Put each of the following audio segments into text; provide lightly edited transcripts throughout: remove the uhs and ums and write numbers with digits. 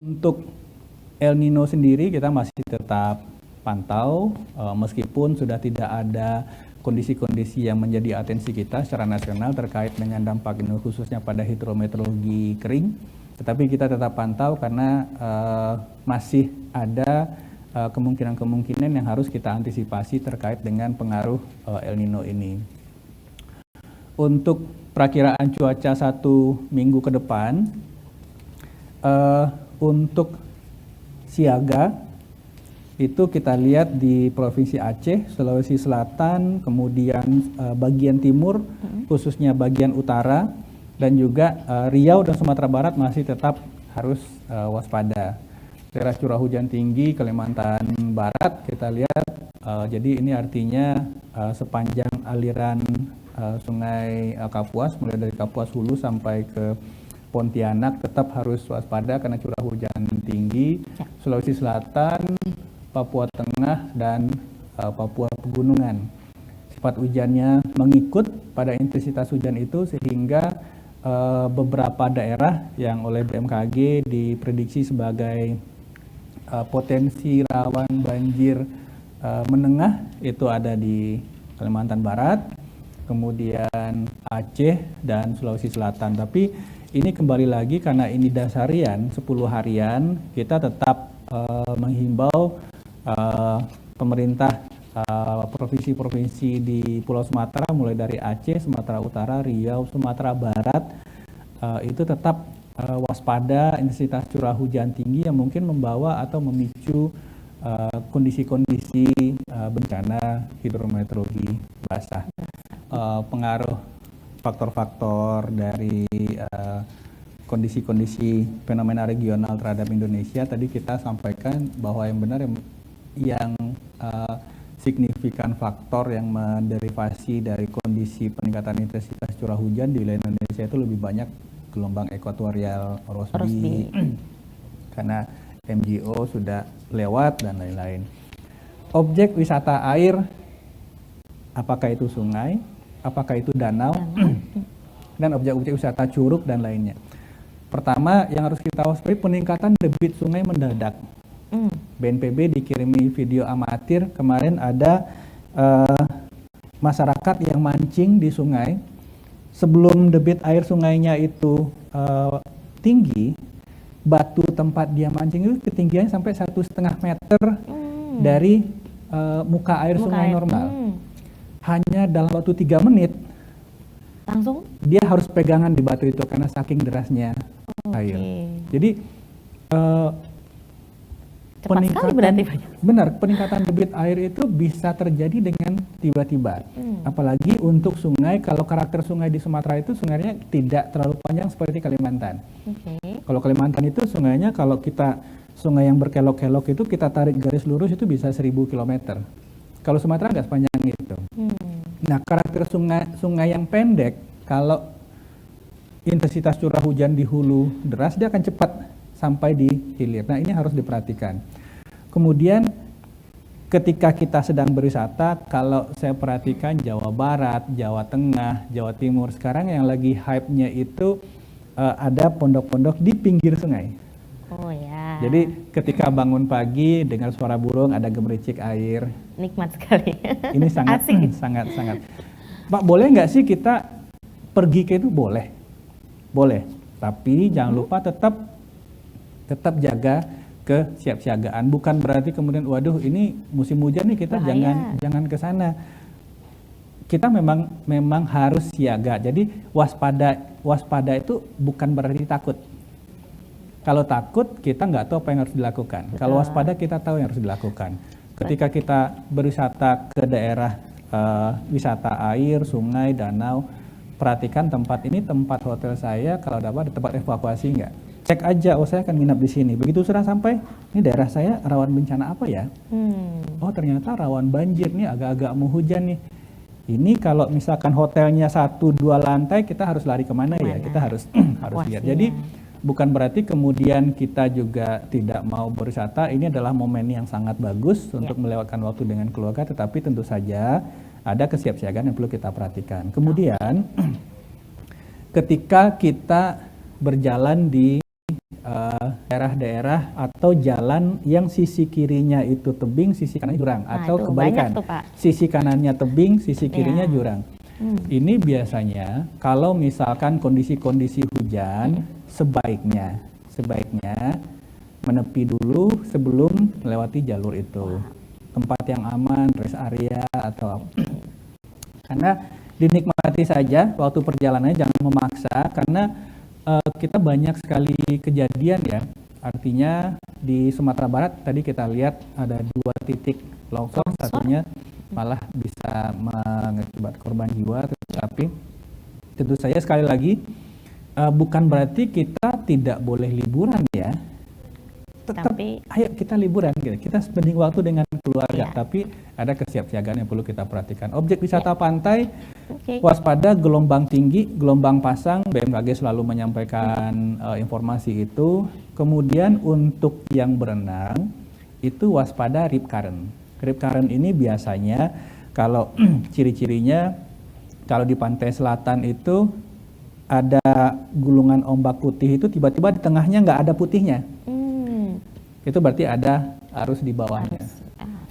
Untuk El Nino sendiri kita masih tetap pantau, meskipun sudah tidak ada kondisi-kondisi yang menjadi atensi kita secara nasional terkait dengan dampak ini khususnya pada hidrometeorologi kering. Tetapi kita tetap pantau karena masih ada kemungkinan-kemungkinan yang harus kita antisipasi terkait dengan pengaruh El Nino ini. Untuk perakiraan cuaca 1 minggu ke depan, untuk siaga itu kita lihat di Provinsi Aceh, Sulawesi Selatan, kemudian bagian timur, khususnya bagian utara, dan juga Riau dan Sumatera Barat masih tetap harus waspada. Daerah curah hujan tinggi Kalimantan Barat kita lihat, jadi ini artinya sepanjang aliran Sungai Kapuas, mulai dari Kapuas Hulu sampai ke Pontianak tetap harus waspada karena curah hujan tinggi. Sulawesi Selatan, Papua Tengah, dan Papua Pegunungan. Sifat hujannya mengikut pada intensitas hujan itu sehingga beberapa daerah yang oleh BMKG diprediksi sebagai potensi rawan banjir menengah itu ada di Kalimantan Barat, kemudian Aceh dan Sulawesi Selatan. Tapi ini kembali lagi karena ini dasarian 10 harian, kita tetap menghimbau pemerintah provinsi-provinsi di Pulau Sumatera mulai dari Aceh, Sumatera Utara, Riau, Sumatera Barat itu tetap waspada intensitas curah hujan tinggi yang mungkin membawa atau memicu kondisi-kondisi bencana hidrometeorologi basah. Pengaruh faktor-faktor dari kondisi-kondisi fenomena regional terhadap Indonesia tadi kita sampaikan bahwa yang benar yang signifikan faktor yang menderivasi dari kondisi peningkatan intensitas curah hujan di wilayah Indonesia itu lebih banyak gelombang ekuatorial Rossby karena MGO sudah lewat dan lain-lain. Objek wisata air, apakah itu sungai, apakah itu danau, dan objek-objek wisata curug dan lainnya. Pertama yang harus kita waspadai peningkatan debit sungai mendadak. BNPB dikirimi video amatir, kemarin ada masyarakat yang mancing di sungai, sebelum debit air sungainya itu tinggi, batu tempat dia mancing itu ketinggiannya sampai 1,5 meter dari muka air sungai normal. Hanya dalam waktu 3 menit langsung dia harus pegangan di batu itu karena saking derasnya air. Jadi peningkatan debit air itu bisa terjadi dengan tiba-tiba. Apalagi untuk sungai, kalau karakter sungai di Sumatera itu sungainya tidak terlalu panjang seperti Kalimantan. Kalau Kalimantan itu sungainya, kalau kita sungai yang berkelok-kelok itu kita tarik garis lurus itu bisa 1000 km. Kalau Sumatera nggak sepanjang itu. Nah, karakter sungai yang pendek, kalau intensitas curah hujan di hulu deras, dia akan cepat sampai di hilir. Nah, ini harus diperhatikan. Kemudian, ketika kita sedang berwisata, kalau saya perhatikan Jawa Barat, Jawa Tengah, Jawa Timur, sekarang yang lagi hype-nya itu ada pondok-pondok di pinggir sungai. Jadi ketika bangun pagi dengar suara burung, ada gemericik air. Nikmat sekali. Ini sangat sangat. Pak, boleh nggak sih kita pergi ke itu? Boleh. Tapi jangan lupa tetap jaga kesiapsiagaan. Bukan berarti kemudian waduh ini musim hujan nih kita jangan ke sana. Kita memang harus siaga. Jadi waspada itu bukan berarti takut. Kalau takut, kita nggak tahu apa yang harus dilakukan. Kalau waspada, kita tahu yang harus dilakukan. Ketika kita berwisata ke daerah wisata air, sungai, danau, perhatikan tempat ini, tempat hotel saya, kalau dapat tempat evakuasi nggak. Cek aja, saya akan nginap di sini. Begitu sudah sampai, ini daerah saya rawan bencana apa ya? Oh, ternyata rawan banjir nih, agak-agak mau hujan nih. Ini kalau misalkan hotelnya 1-2 lantai, kita harus lari kemana ya? Kita harus lihat. Jadi bukan berarti kemudian kita juga tidak mau berwisata. Ini adalah momen yang sangat bagus untuk melewatkan waktu dengan keluarga, tetapi tentu saja ada kesiapsiagaan yang perlu kita perhatikan. Kemudian ketika kita berjalan di daerah daerah-daerah atau jalan yang sisi kirinya itu tebing, sisi kanannya jurang, Nah, atau itu kebalikan. banyak tuh, Pak. Sisi kanannya tebing, sisi kirinya Ya. jurang. Ini biasanya kalau misalkan kondisi-kondisi hujan, sebaiknya menepi dulu sebelum melewati jalur itu. Tempat yang aman, rest area atau apa. Karena dinikmati saja waktu perjalanannya, jangan memaksa, karena kita banyak sekali kejadian ya. Artinya di Sumatera Barat tadi kita lihat ada 2 titik longsor, satunya malah bisa mengakibat korban jiwa. Tetapi tentu saja sekali lagi bukan berarti kita tidak boleh liburan ya. Tetap ayo kita liburan gitu. Kita spending waktu dengan keluarga, tapi ada kesiapsiagaan yang perlu kita perhatikan. Objek wisata pantai, waspada gelombang tinggi, gelombang pasang, BMKG selalu menyampaikan informasi itu. Kemudian untuk yang berenang itu waspada rip current. Rip current ini biasanya kalau ciri-cirinya kalau di pantai selatan itu ada gulungan ombak putih, itu tiba-tiba di tengahnya nggak ada putihnya. Itu berarti ada arus di bawahnya.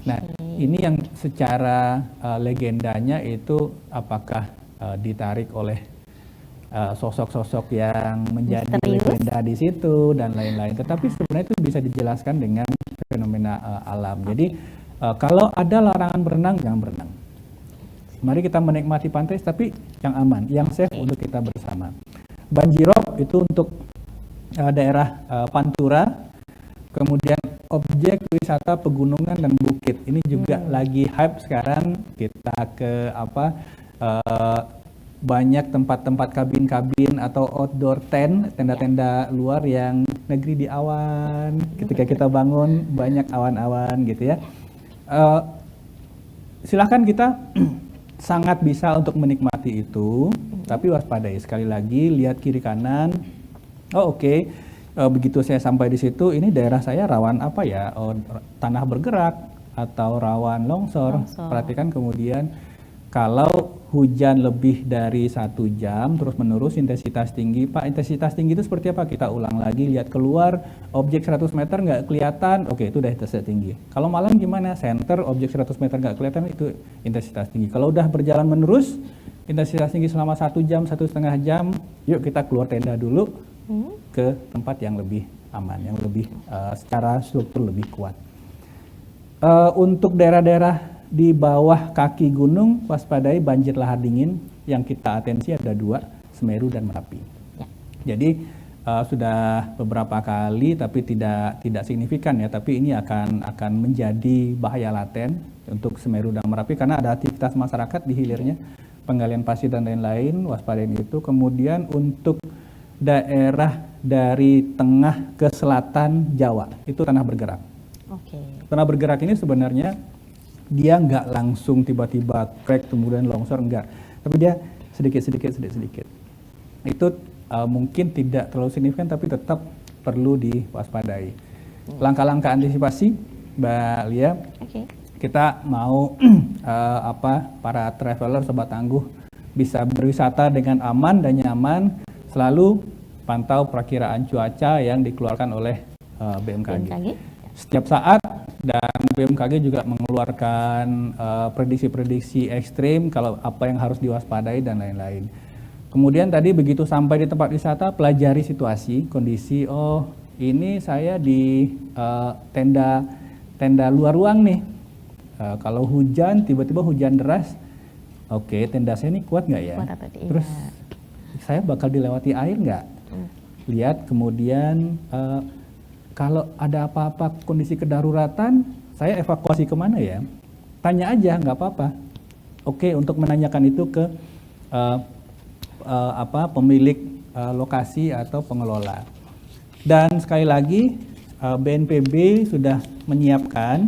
Nah, ini yang secara legendanya itu apakah ditarik oleh sosok-sosok yang menjadi legenda di situ dan lain-lain. Tetapi sebenarnya itu bisa dijelaskan dengan fenomena alam. Jadi kalau ada larangan berenang, jangan berenang. Mari kita menikmati pantai, tapi yang aman, yang safe untuk kita bersama. Banjirop itu untuk daerah Pantura. Kemudian objek wisata pegunungan dan bukit ini juga lagi hype sekarang. Kita ke banyak tempat-tempat kabin-kabin atau outdoor tent, tenda-tenda luar yang negeri di awan. Ketika kita bangun banyak awan-awan gitu ya. Silakan kita sangat bisa untuk menikmati itu, tapi waspadai sekali lagi, lihat kiri kanan. Oh oke. Begitu saya sampai di situ, ini daerah saya rawan apa ya? Tanah bergerak atau rawan longsor. Perhatikan kemudian kalau hujan lebih dari 1 jam terus menerus intensitas tinggi, Pak, intensitas tinggi itu seperti apa? Kita ulang lagi, lihat keluar, objek 100 meter nggak kelihatan, oke itu udah intensitas tinggi. Kalau malam gimana? Center, objek 100 meter nggak kelihatan, itu intensitas tinggi. Kalau udah berjalan menerus, intensitas tinggi selama 1 jam, 1,5 jam, yuk kita keluar tenda dulu ke tempat yang lebih aman, yang lebih secara struktur lebih kuat. Untuk daerah-daerah di bawah kaki gunung, waspadai banjir lahar dingin. Yang kita atensi ada 2, Semeru dan Merapi. Jadi sudah beberapa kali, tapi tidak signifikan ya. Tapi ini akan menjadi bahaya laten untuk Semeru dan Merapi karena ada aktivitas masyarakat di hilirnya, penggalian pasir dan lain-lain. Waspadain itu. Kemudian untuk daerah dari tengah ke selatan Jawa itu tanah bergerak. Tanah bergerak ini sebenarnya dia nggak langsung tiba-tiba crack kemudian longsor, enggak, tapi dia sedikit. Itu mungkin tidak terlalu signifikan, tapi tetap perlu diwaspadai. Langkah-langkah antisipasi, Mbak Lia, kita mau para traveler sobat tangguh bisa berwisata dengan aman dan nyaman. Selalu pantau perakiraan cuaca yang dikeluarkan oleh BMKG. Setiap saat, dan BMKG juga mengeluarkan prediksi-prediksi ekstrim kalau apa yang harus diwaspadai dan lain-lain. Kemudian tadi begitu sampai di tempat wisata, pelajari situasi, kondisi. Oh, ini saya di tenda luar ruang nih. Kalau hujan, tiba-tiba hujan deras, oke, tenda saya ini kuat nggak ya? Terus saya bakal dilewati air nggak? Lihat kemudian kalau ada apa-apa kondisi kedaruratan, saya evakuasi kemana ya? Tanya aja, nggak apa-apa. Oke, untuk menanyakan itu ke pemilik lokasi atau pengelola. Dan sekali lagi, BNPB sudah menyiapkan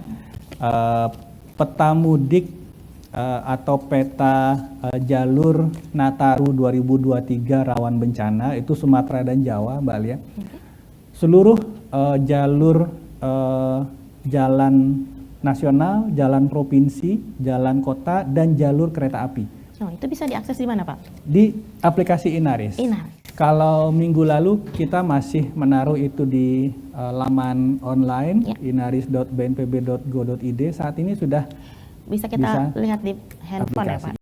peta mudik atau peta jalur Nataru 2023 rawan bencana, itu Sumatera dan Jawa, Mbak Lia. Seluruh jalur jalan nasional, jalan provinsi, jalan kota, dan jalur kereta api. Itu bisa diakses di mana, Pak? Di aplikasi Inaris. Kalau minggu lalu kita masih menaruh itu di laman online Ya. inaris.bnpb.go.id. Saat ini sudah Bisa kita Bisa. lihat di handphone ya aplikasi. Pak?